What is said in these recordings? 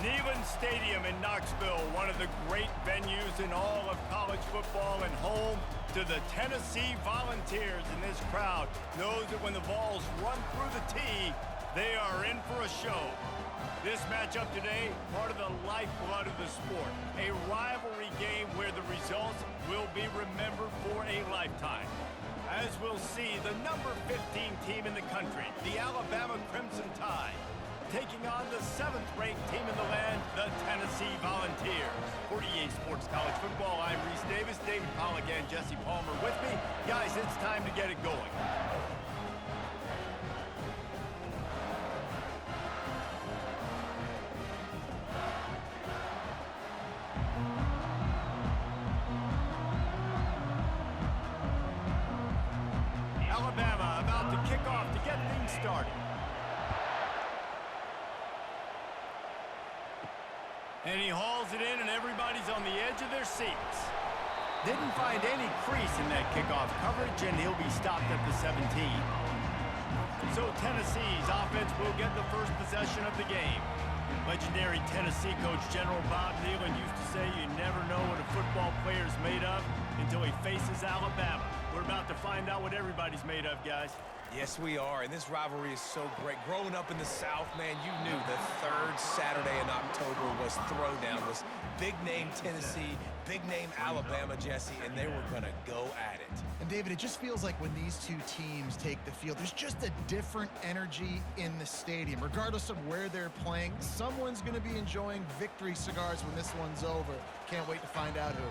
Neyland Stadium in Knoxville, one of the great venues in all of college football and home to the Tennessee Volunteers. And this crowd knows that when the balls run through the tee, they are in for a show. This matchup today, part of the lifeblood of the sport. A rivalry game where the results will be remembered for a lifetime. As we'll see, the number 15 team in the country, the Alabama Crimson Tide, taking on the 7th-ranked team in the land, the Tennessee Volunteers. For EA Sports College Football, I'm Reese Davis, David Pollack and Jesse Palmer with me. Guys, it's time to get it going. Alabama about to kick off to get things started. And he hauls it in, and everybody's on the edge of their seats. Didn't find any crease in that kickoff coverage, and he'll be stopped at the 17. So Tennessee's offense will get the first possession of the game. Legendary Tennessee coach General Bob Neyland used to say you never know what a football player's made of until he faces Alabama. We're about to find out what everybody's made of, guys. Yes, we are, and this rivalry is so great. Growing up in the South, man, you knew the third Saturday in October was throwdown, was big-name Tennessee, big-name Alabama, Jesse, and they were going to go at it. And, David, it just feels like when these two teams take the field, there's just a different energy in the stadium. Regardless of where they're playing, someone's going to be enjoying victory cigars when this one's over. Can't wait to find out who.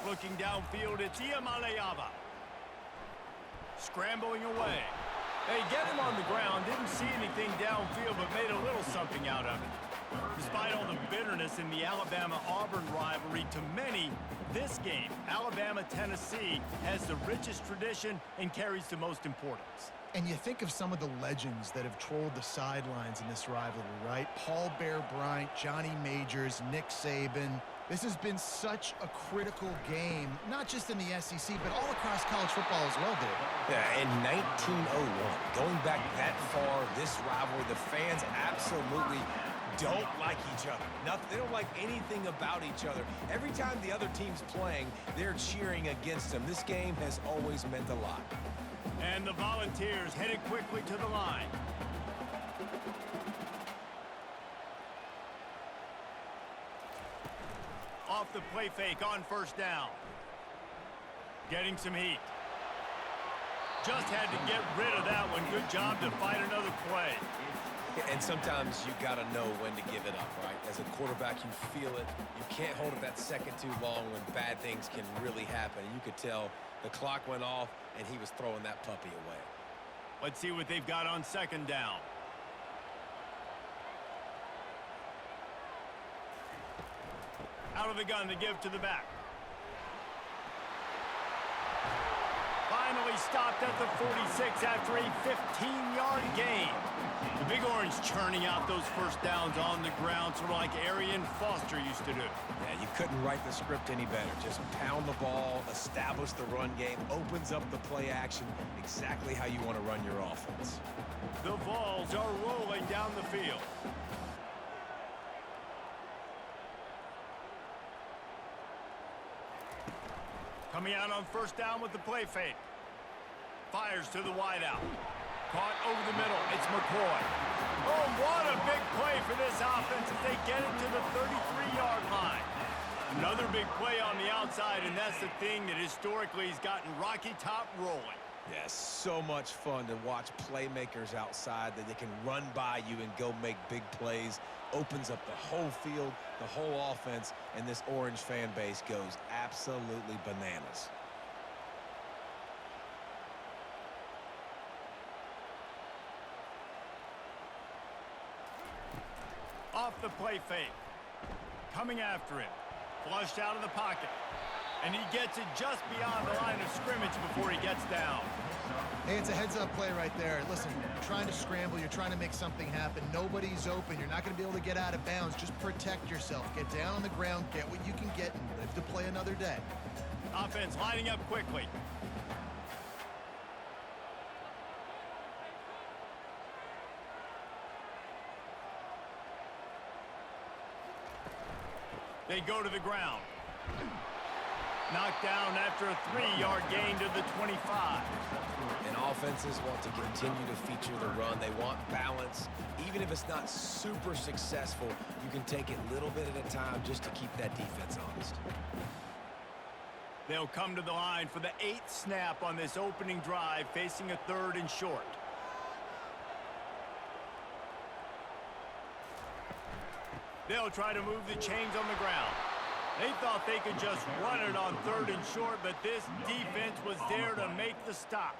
Looking downfield, it's Iamaleava. Scrambling away. They get him on the ground, didn't see anything downfield, but made a little something out of it. Despite all the bitterness in the Alabama-Auburn rivalry, to many, this game, Alabama-Tennessee, has the richest tradition and carries the most importance. And you think of some of the legends that have trolled the sidelines in this rivalry, right? Paul Bear Bryant, Johnny Majors, Nick Saban. This has been such a critical game, not just in the SEC, but all across college football as well, David. Yeah, in 1901, going back that far, this rivalry, the fans absolutely don't like each other. They don't like anything about each other. Every time the other team's playing, they're cheering against them. This game has always meant a lot. And the Volunteers headed quickly to the line. Off the play fake on first down. Getting some heat. Just had to get rid of that one. Good job to find another play. And sometimes you got to know when to give it up, right? As a quarterback, you feel it. You can't hold it that second too long when bad things can really happen. You could tell the clock went off, and he was throwing that puppy away. Let's see what they've got on second down. Out of the gun to give to the back. Finally stopped at the 46 after a 15-yard gain. The Big Orange churning out those first downs on the ground, sort of like Arian Foster used to do. Yeah, you couldn't write the script any better. Just pound the ball, establish the run game, opens up the play action, exactly how you want to run your offense. The Vols are rolling down the field. Coming out on first down with the play fake. Fires to the wideout. Caught over the middle. It's McCoy. Oh, what a big play for this offense as they get it to the 33-yard line. Another big play on the outside, and that's the thing that historically has gotten Rocky Top rolling. Yes, so much fun to watch playmakers outside that they can run by you and go make big plays. Opens up the whole field, the whole offense, and this Orange fan base goes absolutely bananas. Off the play fake. Coming after him. Flushed out of the pocket. And he gets it just beyond the line of scrimmage before he gets down. Hey, it's a heads-up play right there. Listen, you're trying to scramble. You're trying to make something happen. Nobody's open. You're not going to be able to get out of bounds. Just protect yourself. Get down on the ground. Get what you can get and live to play another day. Offense lining up quickly. They go to the ground. Knocked down after a 3-yard gain to the 25. And offenses want to continue to feature the run. They want balance. Even if it's not super successful, you can take it little bit at a time just to keep that defense honest. They'll come to the line for the 8th snap on this opening drive, facing a 3rd and short. They'll try to move the chains on the ground. They thought they could just run it on 3rd and short, but this defense was there to make the stop.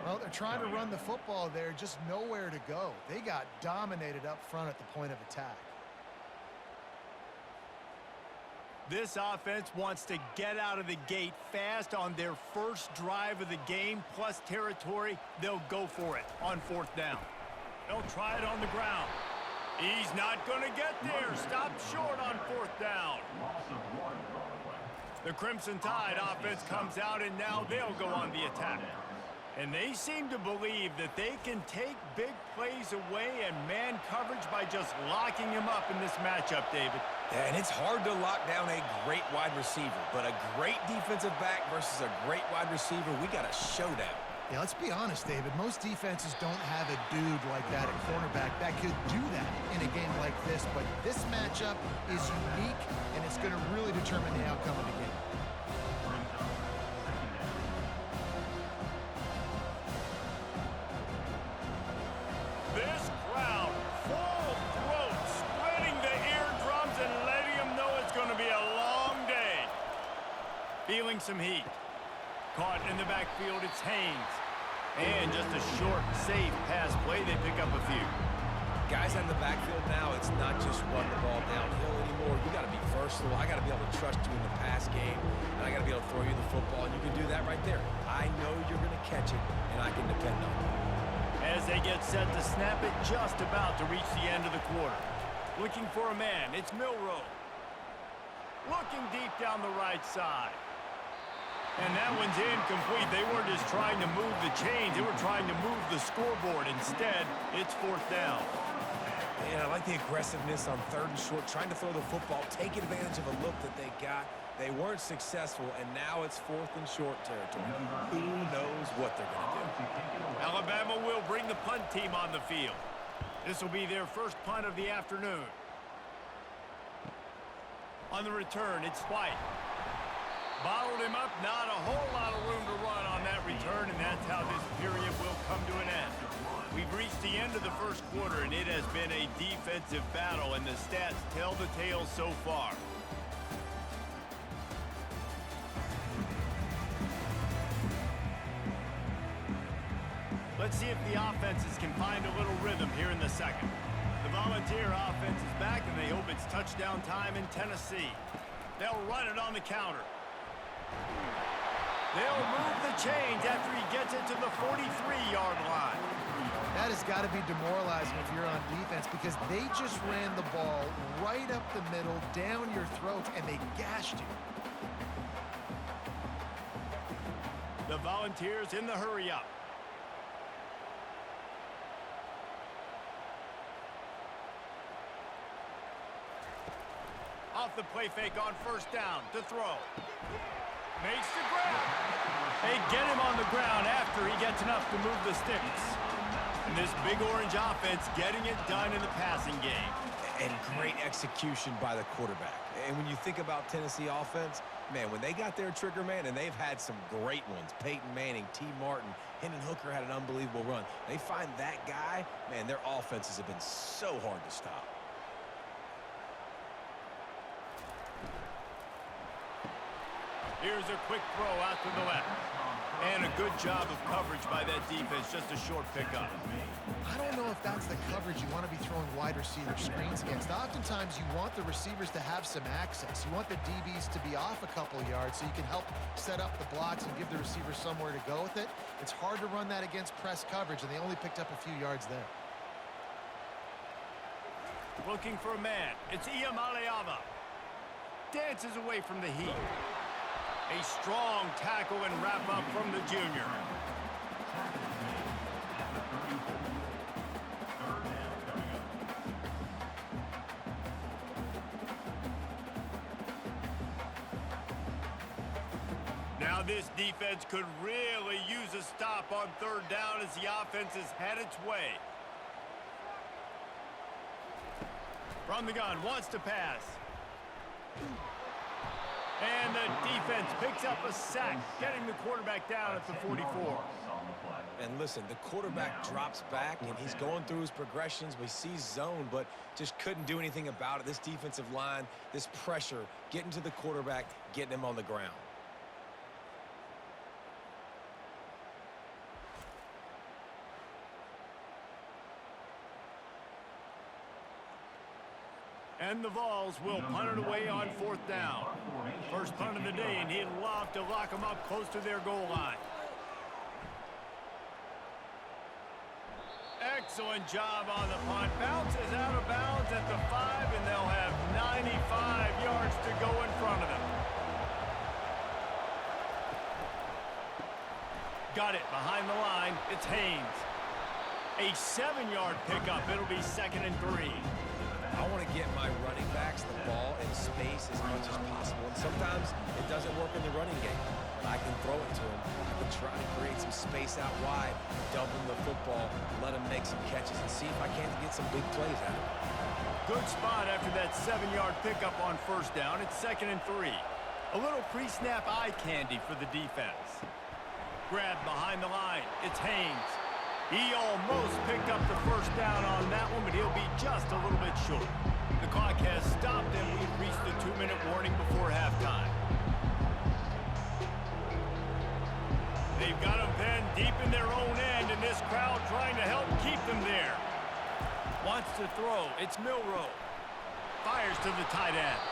Well, they're trying to run the football there, just nowhere to go. They got dominated up front at the point of attack. This offense wants to get out of the gate fast on their first drive of the game, plus territory. They'll go for it on 4th down. They'll try it on the ground. He's not going to get there. Stop short on 4th down. The Crimson Tide offense comes out, and now they'll go on the attack. And they seem to believe that they can take big plays away and man coverage by just locking him up in this matchup, David. Yeah, and it's hard to lock down a great wide receiver, but a great defensive back versus a great wide receiver, we got a showdown. Yeah, let's be honest, David. Most defenses don't have a dude like that at cornerback that could do that in a game like this, but this matchup is unique, and it's going to really determine the outcome of the game. This crowd, full throat, splitting the eardrums and letting them know it's going to be a long day. Feeling some heat. Caught in the backfield, it's Haynes. And just a short, safe pass play, they pick up a few. Guys out in the backfield now, it's not just run the ball downhill anymore. You got to be versatile. I got to be able to trust you in the pass game, and I got to be able to throw you the football, and you can do that right there. I know you're going to catch it, and I can depend on it. As they get set to snap it, just about to reach the end of the quarter. Looking for a man, it's Milroe. Looking deep down the right side. And that one's incomplete. They weren't just trying to move the chains. They were trying to move the scoreboard. Instead, it's 4th down. And I like the aggressiveness on 3rd and short, trying to throw the football, take advantage of a look that they got. They weren't successful, and now it's 4th and short territory. Who knows what they're going to do? Alabama will bring the punt team on the field. This will be their first punt of the afternoon. On the return, it's White. Bottled him up, not a whole lot of room to run on that return, and that's how this period will come to an end. We've reached the end of the first quarter, and it has been a defensive battle, and the stats tell the tale so far. Let's see if the offenses can find a little rhythm here in the second. The Volunteer offense is back, and they hope it's touchdown time in Tennessee. They'll run it on the counter. They'll move the chains after he gets it to the 43-yard line. That has got to be demoralizing if you're on defense, because they just ran the ball right up the middle, down your throat, and they gashed you. The Volunteers in the hurry-up. Off the play fake on 1st down to throw. Makes the grab. They get him on the ground after he gets enough to move the sticks. And this big orange offense getting it done in the passing game. And great execution by the quarterback. And when you think about Tennessee offense, man, when they got their trigger man, and they've had some great ones, Peyton Manning, T. Martin, Hendon Hooker had an unbelievable run. They find that guy, man, their offenses have been so hard to stop. Here's a quick throw out to the left. And a good job of coverage by that defense, just a short pickup. I don't know if that's the coverage you want to be throwing wide receiver screens against. Oftentimes, you want the receivers to have some access. You want the DBs to be off a couple yards so you can help set up the blocks and give the receiver somewhere to go with it. It's hard to run that against press coverage, and they only picked up a few yards there. Looking for a man. It's Iamaleava. Dances away from the heat. A strong tackle and wrap-up from the junior. Now this defense could really use a stop on third down as the offense has had its way. From the gun, wants to pass. And the defense picks up a sack, getting the quarterback down at the 44. And listen, the quarterback drops back, and he's going through his progressions. We see zone, but just couldn't do anything about it. This defensive line, this pressure, getting to the quarterback, getting him on the ground. And the Vols will punt it away on fourth down. First punt of the day, and he'd love to lock them up close to their goal line. Excellent job on the punt. Bounces out of bounds at the 5, and they'll have 95 yards to go in front of them. Got it behind the line. It's Haynes. A 7-yard pickup. It'll be 2nd and 3. I want to get my running backs the ball in space as much as possible. And sometimes it doesn't work in the running game. But I can throw it to him. I can try to create some space out wide, dump him the football, let him make some catches, and see if I can't get some big plays out of him. Good spot after that 7-yard pickup on first down. It's 2nd and 3. A little pre-snap eye candy for the defense. Grab behind the line. It's Haynes. He almost picked up the first down on that one, but he'll be just a little bit short. The clock has stopped, and we've reached the 2-minute warning before halftime. They've got them pinned deep in their own end, and this crowd trying to help keep them there. Wants to throw. It's Milroe. Fires to the tight end.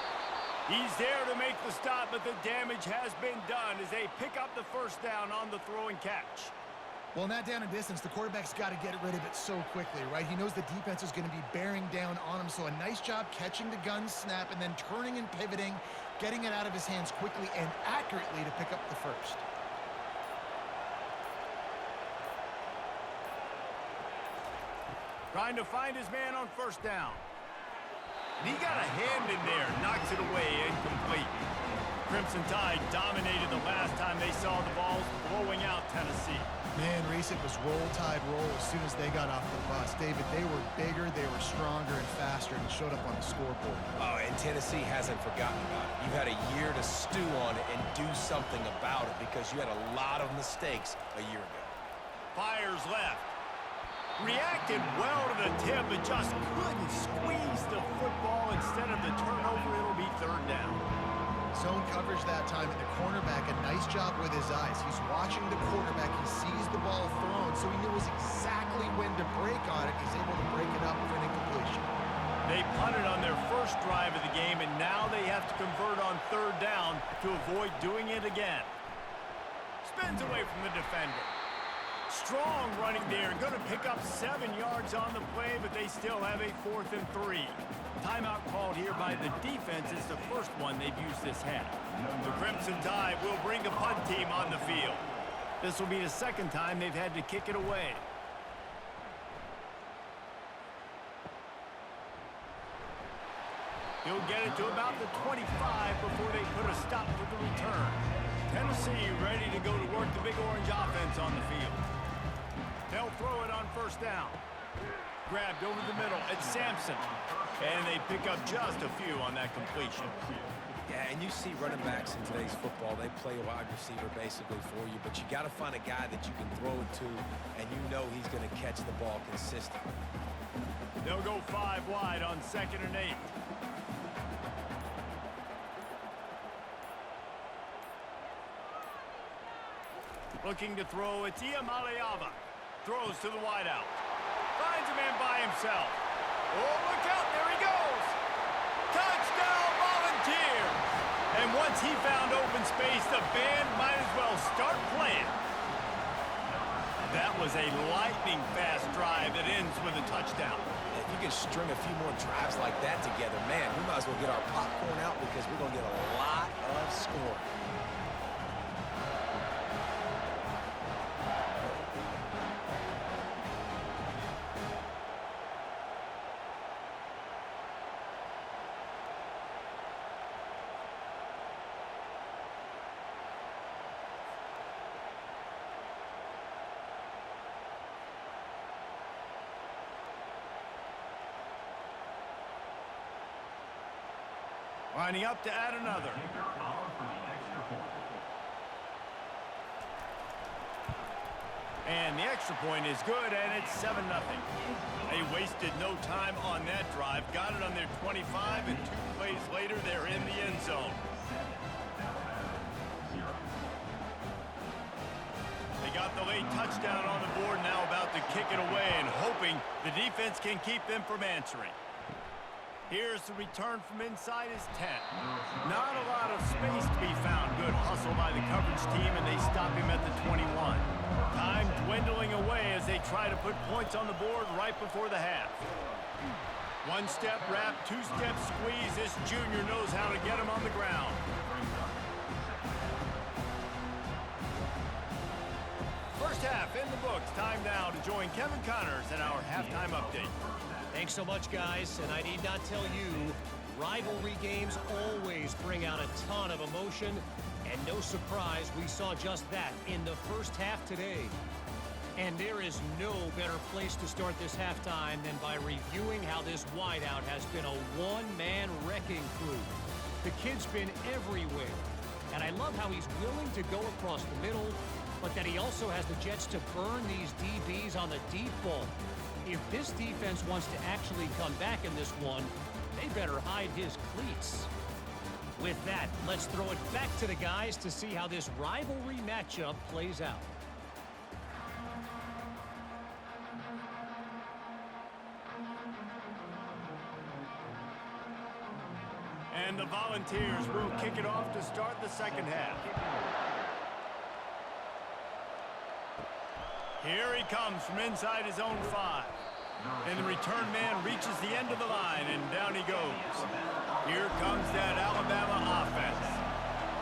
He's there to make the stop, but the damage has been done as they pick up the first down on the throw and catch. Well, in that down and distance, the quarterback's got to get rid of it so quickly, right? He knows the defense is going to be bearing down on him, so a nice job catching the gun snap and then turning and pivoting, getting it out of his hands quickly and accurately to pick up the first. Trying to find his man on first down. And he got a hand in there, knocks it away, incomplete. Crimson Tide dominated the last time they saw the Vols blowing out Tennessee. Man, Reese, it was roll tide roll as soon as they got off the bus. David, they were bigger, they were stronger and faster, and it showed up on the scoreboard. Oh, and Tennessee hasn't forgotten about it. You've had a year to stew on it and do something about it because you had a lot of mistakes a year ago. Fires left. Reacted well to the tip, but just couldn't squeeze the football. Instead of the turnover, it'll be third down. Zone coverage that time, and the cornerback, a nice job with his eyes. He's watching the quarterback. He sees the ball thrown, so he knows exactly when to break on it. He's able to break it up for an incompletion. They punted on their first drive of the game, and now they have to convert on third down to avoid doing it again. Spins away from the defender. Strong running there. Going to pick up 7 yards on the play, but they still have a 4th and 3. Timeout called here by the defense is the first one they've used this half. The Crimson Tide will bring a punt team on the field. This will be the second time they've had to kick it away. He'll get it to about the 25 before they put a stop for the return. Tennessee ready to go to work the Big Orange offense on the field. They'll throw it on first down. Grabbed over the middle. It's Sampson. And they pick up just a few on that completion. Yeah, and you see running backs in today's football, they play a wide receiver basically for you, but you got to find a guy that you can throw it to, and you know he's going to catch the ball consistently. They'll go 5 wide on 2nd and 8. Looking to throw, it's Iamaleava. Throws to the wideout. Finds a man by himself. Oh, look out, there he goes! Touchdown, Volunteers! And once he found open space, the band might as well start playing. That was a lightning-fast drive that ends with a touchdown. If you can string a few more drives like that together, man, we might as well get our popcorn out because we're going to get a lot of scoring. Lining up to add another. And the extra point is good, and it's 7-0. They wasted no time on that drive. Got it on their 25, and 2 plays later, they're in the end zone. They got the late touchdown on the board, now about to kick it away and hoping the defense can keep them from answering. Here's the return from inside his 10. Not a lot of space to be found. Good hustle by the coverage team, and they stop him at the 21. Time dwindling away as they try to put points on the board right before the half. One-step wrap, two-step squeeze. This junior knows how to get him on the ground. First half in the books. Time now to join Kevin Connors in our halftime update. Thanks so much, guys, and I need not tell you, rivalry games always bring out a ton of emotion, and no surprise, we saw just that in the first half today. And there is no better place to start this halftime than by reviewing how this wideout has been a one-man wrecking crew. The kid's been everywhere, and I love how he's willing to go across the middle, but that he also has the jets to burn these DBs on the deep ball. If this defense wants to actually come back in this one, they better hide his cleats. With that, let's throw it back to the guys to see how this rivalry matchup plays out. And the Volunteers will kick it off to start the second half. Here he comes from inside his own 5. And the return man reaches the end of the line, and down he goes. Here comes that Alabama offense.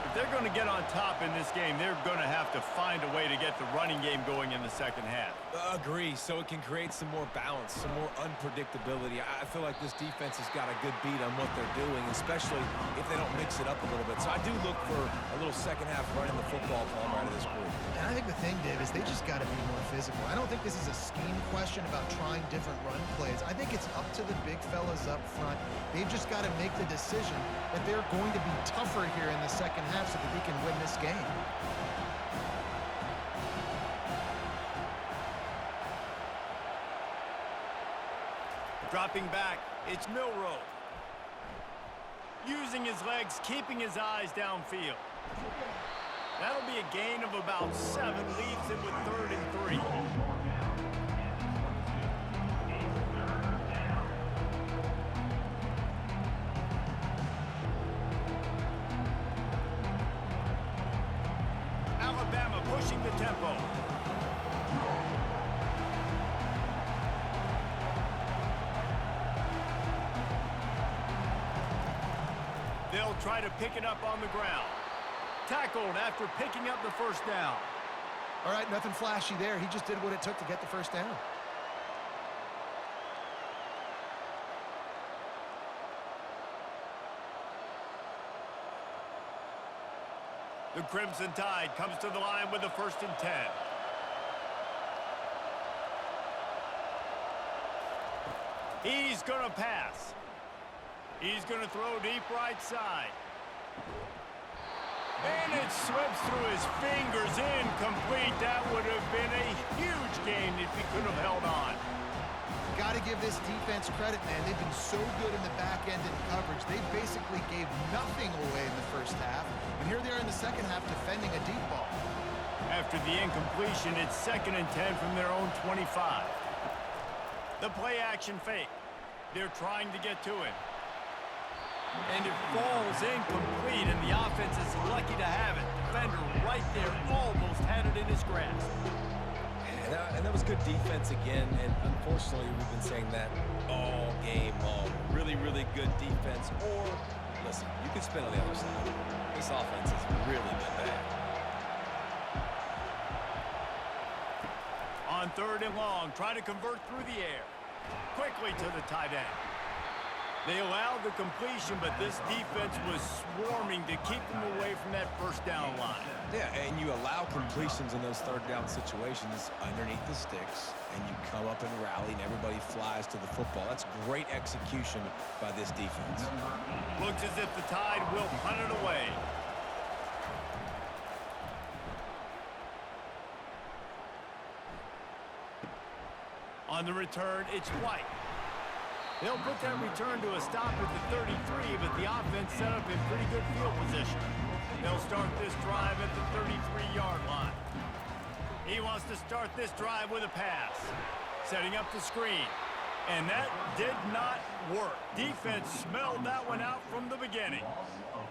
If they're going to get on top in this game, they're going to have to find a way to get the running game going in the second half. Agree, so it can create some more balance, some more unpredictability. I feel like this defense has got a good beat on what they're doing, especially if they don't mix it up a little bit. So I do look for a little second half running the football from out of this group. And I think the thing, Dave, is they just got to be more physical. I don't think this is a scheme question about trying different run plays. I think it's up to the big fellas up front. They've just got to make the decision that they're going to be tougher here in the second half so that they can win this game. Dropping back, it's Milroe. Using his legs, keeping his eyes downfield. That'll be a gain of about 7, leaves him with 3rd and 3. Alabama pushing the tempo. They'll try to pick it up on the ground. Tackled after picking up the first down. All right, nothing flashy there. He just did what it took to get the first down. The Crimson Tide comes to the line with the 1st and 10. He's going to pass. He's going to throw deep right side. And it slips through his fingers, incomplete. That would have been a huge gain if he could have held on. Got to give this defense credit, man. They've been so good in the back end in coverage. They basically gave nothing away in the first half. And here they are in the second half defending a deep ball. After the incompletion, it's 2nd and 10 from their own 25. The play action fake. They're trying to get to it. And it falls incomplete, and the offense is lucky to have it. Defender right there almost had it in his grasp. And that was good defense again, and unfortunately we've been saying that all game long. Really, really good defense. Or, listen, you can spin on the other side. This offense has really been bad. On 3rd and long, trying to convert through the air. Quickly to the tight end. They allowed the completion, but this defense was swarming to keep them away from that first down line. Yeah, and you allow completions in those 3rd down situations underneath the sticks, and you come up and rally, and everybody flies to the football. That's great execution by this defense. Looks as if the Tide will punt it away. On the return, it's White. They'll put that return to a stop at the 33, but the offense set up in pretty good field position. They'll start this drive at the 33-yard line. He wants to start this drive with a pass. Setting up the screen. And that did not work. Defense smelled that one out from the beginning.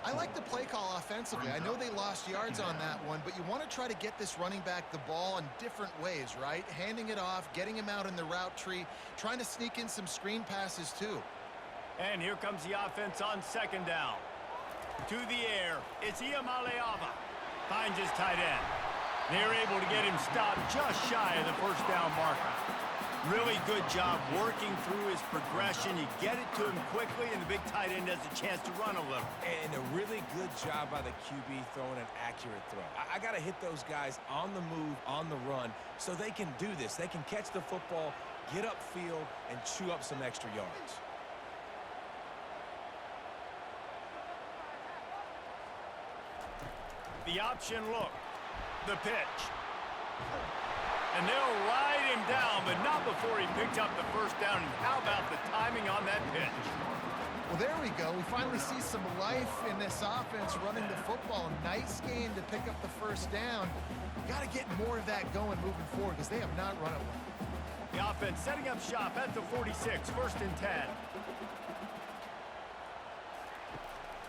I like the play call offensively. I know they lost yards on that one, but you want to try to get this running back the ball in different ways, right? Handing it off, getting him out in the route tree, trying to sneak in some screen passes too. And here comes the offense on second down. To the air, it's Iamaleava. Finds his tight end. They're able to get him stopped just shy of the first down marker. Really good job working through his progression. You get it to him quickly, and the big tight end has a chance to run a little. And a really good job by the QB throwing an accurate throw. I got to hit those guys on the move, on the run, so they can do this. They can catch the football, get upfield, and chew up some extra yards. The option look. The pitch. And they'll ride him down, but not before he picks up the first down. And how about the timing on that pitch? Well, there we go. We finally see some life in this offense running the football. Nice game to pick up the first down. Got to get more of that going moving forward because they have not run it well. The offense setting up shop at the 46, first and 10.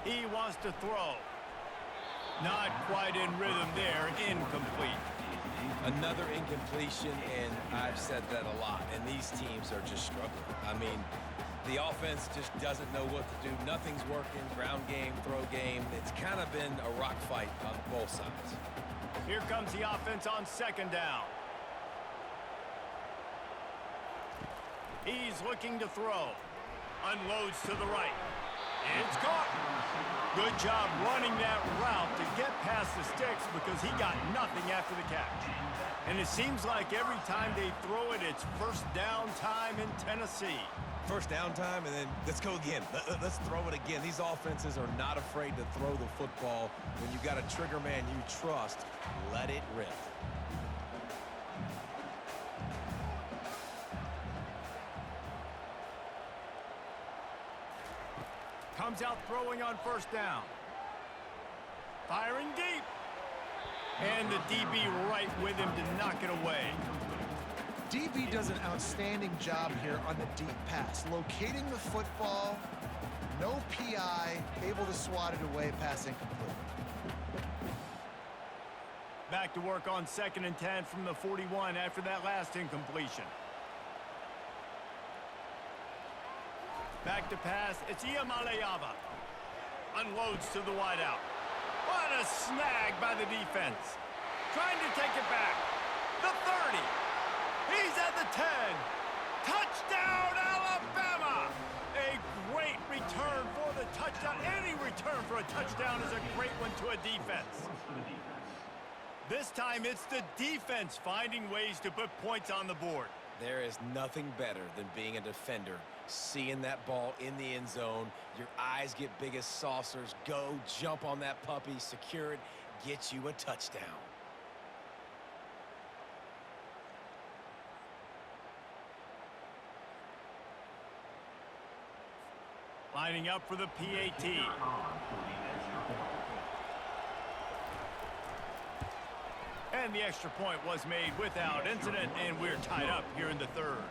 He wants to throw. Not quite in rhythm there, incomplete. Another incompletion, and I've said that a lot, and these teams are just struggling. I mean, the offense just doesn't know what to do. Nothing's working, ground game, throw game. It's kind of been a rock fight on both sides. Here comes the offense on second down. He's looking to throw. Unloads to the right. It's caught. Good job running that route to get past the sticks because he got nothing after the catch. And it seems like every time they throw it, it's first down time in Tennessee. First down time, and then let's go again. Let's throw it again. These offenses are not afraid to throw the football. When you got a trigger man you trust, let it rip. Comes out throwing on first down. Firing deep. And the DB right with him to knock it away. DB does an outstanding job here on the deep pass. Locating the football, no PI, able to swat it away, pass incomplete. Back to work on second and 10 from the 41 after that last incompletion. Back to pass, it's Iamaleava. Unloads to the wideout. What a snag by the defense. Trying to take it back. The 30. He's at the 10. Touchdown, Alabama! A great return for the touchdown. Any return for a touchdown is a great one to a defense. This time it's the defense finding ways to put points on the board. There is nothing better than being a defender. Seeing that ball in the end zone, your eyes get big as saucers. Go, jump on that puppy, secure it, get you a touchdown. Lining up for the PAT. And the extra point was made without incident, and we're tied up here in the third.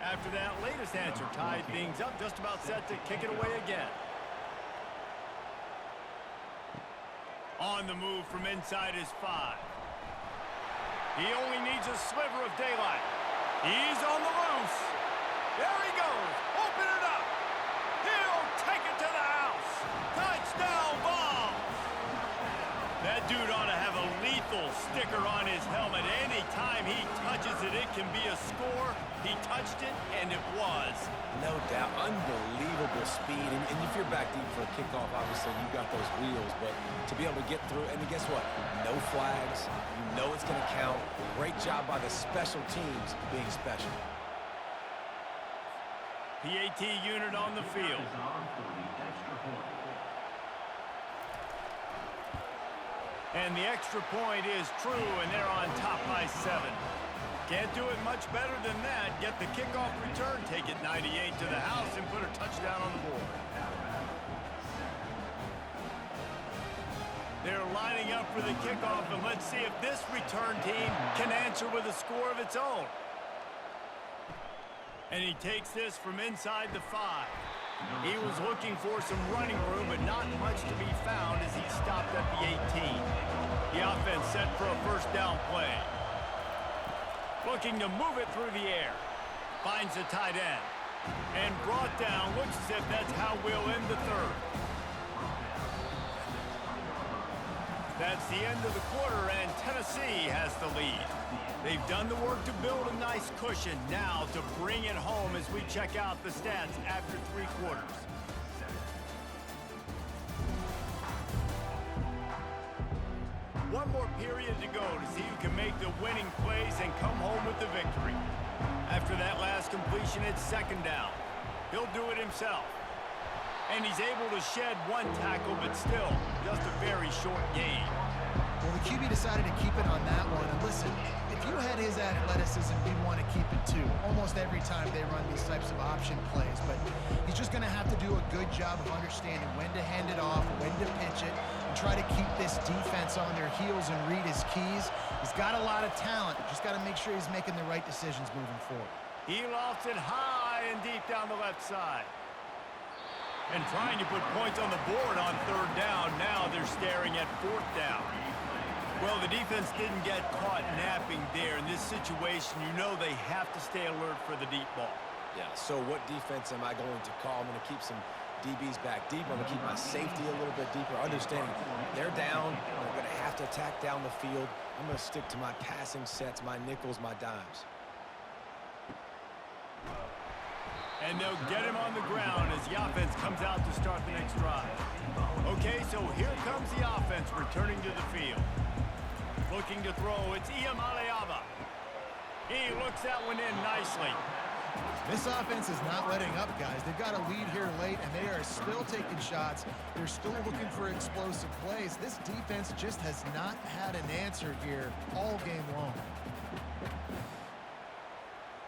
After that latest answer, tied things up, just about set to kick it away again. On the move from inside his 5. He only needs a sliver of daylight. He's on the loose. There he goes. Open it up. He'll take it to the house. Touchdown ball. That dude ought to have a lethal sticker on his helmet. Anytime he touches it, it can be a score. He touched it, and it was. No doubt. Unbelievable speed. And if you're back deep for a kickoff, obviously, you've got those wheels. But to be able to get through, and guess what? No flags. You know it's going to count. Great job by the special teams being special. PAT unit on the field. And the extra point is true, and they're on top by 7. Can't do it much better than that. Get the kickoff return, take it 98 to the house, and put a touchdown on the board. They're lining up for the kickoff, and let's see if this return team can answer with a score of its own. And he takes this from inside the 5. He was looking for some running room, but not much to be found as he stopped at the 18. The offense set for a first down play. Looking to move it through the air. Finds the tight end. And brought down. Looks as if that's how we'll end the third. That's the end of the quarter, and Tennessee has the lead. They've done the work to build a nice cushion. Now to bring it home as we check out the stats after 3 quarters. One more period to go to see who can make the winning plays and come home with the victory. After that last completion, it's second down. He'll do it himself. And he's able to shed 1 tackle, but still, just a very short gain. Well, the QB decided to keep it on that one. And listen, if you had his athleticism, you'd want to keep it too. Almost every time they run these types of option plays. But he's just going to have to do a good job of understanding when to hand it off, when to pitch it, and try to keep this defense on their heels and read his keys. He's got a lot of talent. Just got to make sure he's making the right decisions moving forward. He lofts it high and deep down the left side. And trying to put points on the board on third down. Now they're staring at fourth down. Well, the defense didn't get caught napping there. In this situation, you know they have to stay alert for the deep ball. Yeah, so what defense am I going to call? I'm going to keep some DBs back deep. I'm going to keep my safety a little bit deeper. Understanding they're down. They're going to have to attack down the field. I'm going to stick to my passing sets, my nickels, my dimes. And they'll get him on the ground as the offense comes out to start the next drive. Okay, so here comes the offense returning to the field. Looking to throw, it's Iamaleava. He looks that one in nicely. This offense is not letting up, guys. They've got a lead here late, and they are still taking shots. They're still looking for explosive plays. This defense just has not had an answer here all game long.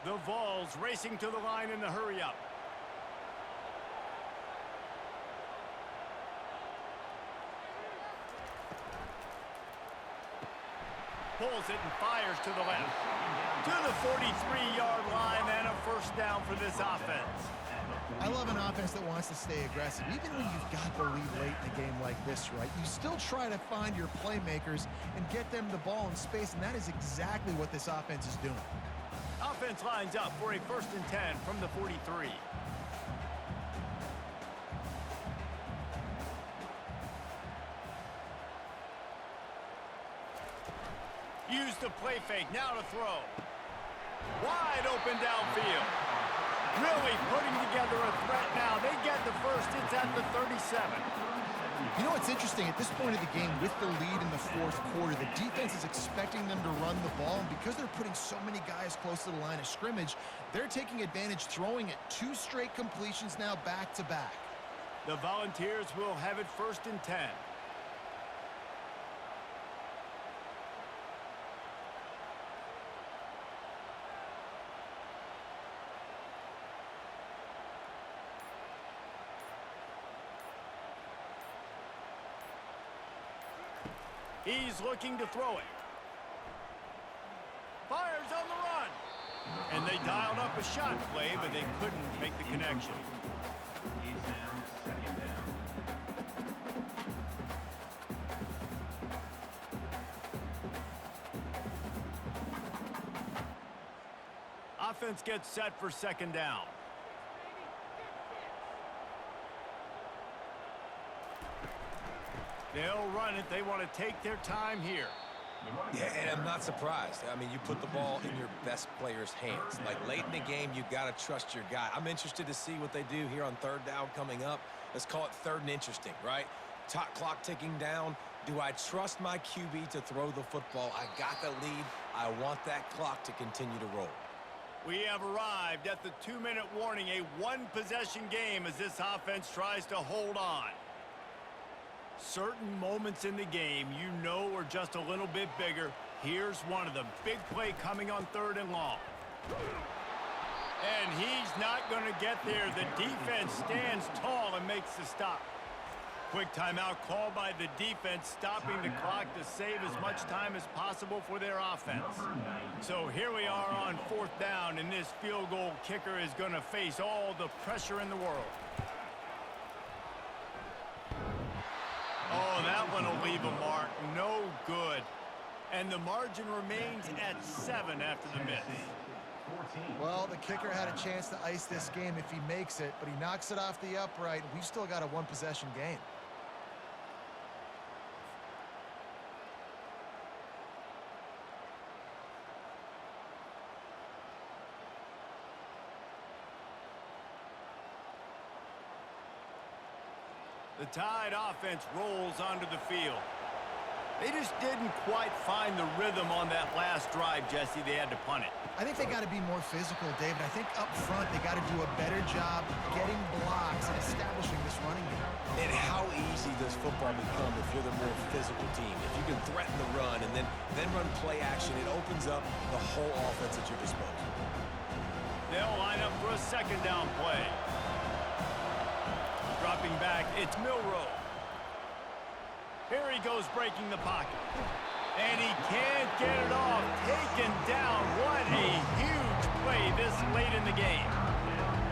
The Vols racing to the line in the hurry-up. Pulls it and fires to the left. To the 43-yard line and a first down for this offense. I love an offense that wants to stay aggressive. Even when you've got the lead late in a game like this, right? You still try to find your playmakers and get them the ball in space, and that is exactly what this offense is doing. Offense lines up for a 1st and 10 from the 43. Use the play fake, now to throw. Wide open downfield. Really putting together a threat now. They get the first, it's at the 37. You know what's interesting? At this point of the game, with the lead in the 4th quarter, the defense is expecting them to run the ball, and because they're putting so many guys close to the line of scrimmage, they're taking advantage, throwing it 2 straight completions now back-to-back. The Volunteers will have it 1st and 10. He's looking to throw it. Fires on the run. And they dialed up a shot play, but they couldn't make the connection. Offense gets set for 2nd down. They'll run it. They want to take their time here. Yeah, and I'm not surprised. I mean, you put the ball in your best player's hands. Like, late in the game, you've got to trust your guy. I'm interested to see what they do here on third down coming up. Let's call it third and interesting, right? Clock ticking down. Do I trust my QB to throw the football? I got the lead. I want that clock to continue to roll. We have arrived at the 2-minute warning, a one-possession game as this offense tries to hold on. Certain moments in the game you know are just a little bit bigger. Here's one of them. Big play coming on third and long. And he's not going to get there. The defense stands tall and makes the stop. Quick timeout called by the defense, stopping the clock to save as much time as possible for their offense. So here we are on fourth down, and this field goal kicker is going to face all the pressure in the world. Oh, that one will leave a mark. No good. And the margin remains at 7 after the miss. Well, the kicker had a chance to ice this game if he makes it, but he knocks it off the upright. We've still got a one-possession game. The Tide offense rolls onto the field. They just didn't quite find the rhythm on that last drive, Jesse. They had to punt it. I think they got to be more physical, David. I think up front they got to do a better job getting blocks and establishing this running game. And how easy does football become if you're the more physical team? If you can threaten the run and then run play action, it opens up the whole offense at your disposal. They'll line up for a second down play. Dropping back, it's Milroe. Here he goes breaking the pocket. And he can't get it off. Taken down. What a huge play this late in the game.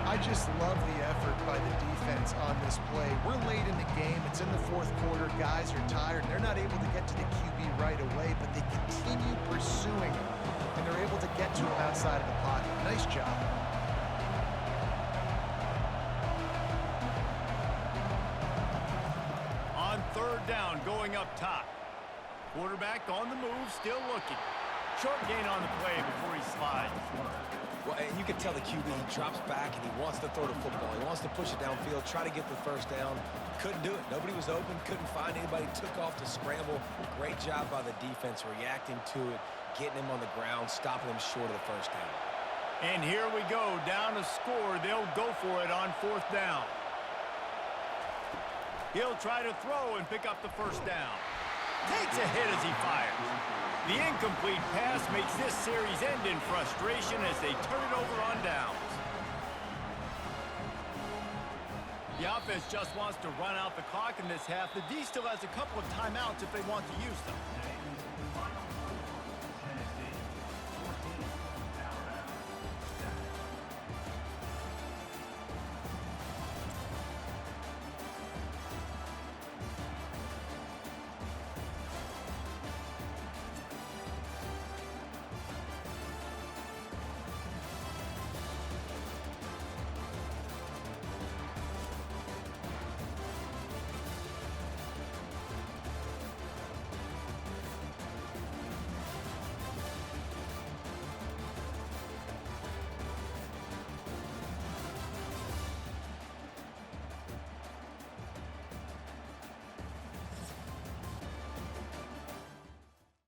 I just love the effort by the defense on this play. We're late in the game. It's in the fourth quarter. Guys are tired. They're not able to get to the QB right away, but they continue pursuing him. And they're able to get to him outside of the pocket. Nice job. Third down going up top. Quarterback on the move, still looking. Short gain on the play before he slides. Well, and you can tell the QB, he drops back and he wants to throw the football. He wants to push it downfield, try to get the first down. Couldn't do it. Nobody was open, couldn't find anybody, took off to scramble. Great job by the defense reacting to it, getting him on the ground, stopping him short of the first down. And here we go, down a score. They'll go for it on fourth down. He'll try to throw and pick up the first down. Takes a hit as he fires. The incomplete pass makes this series end in frustration as they turn it over on downs. The offense just wants to run out the clock in this half. The D still has a couple of timeouts if they want to use them.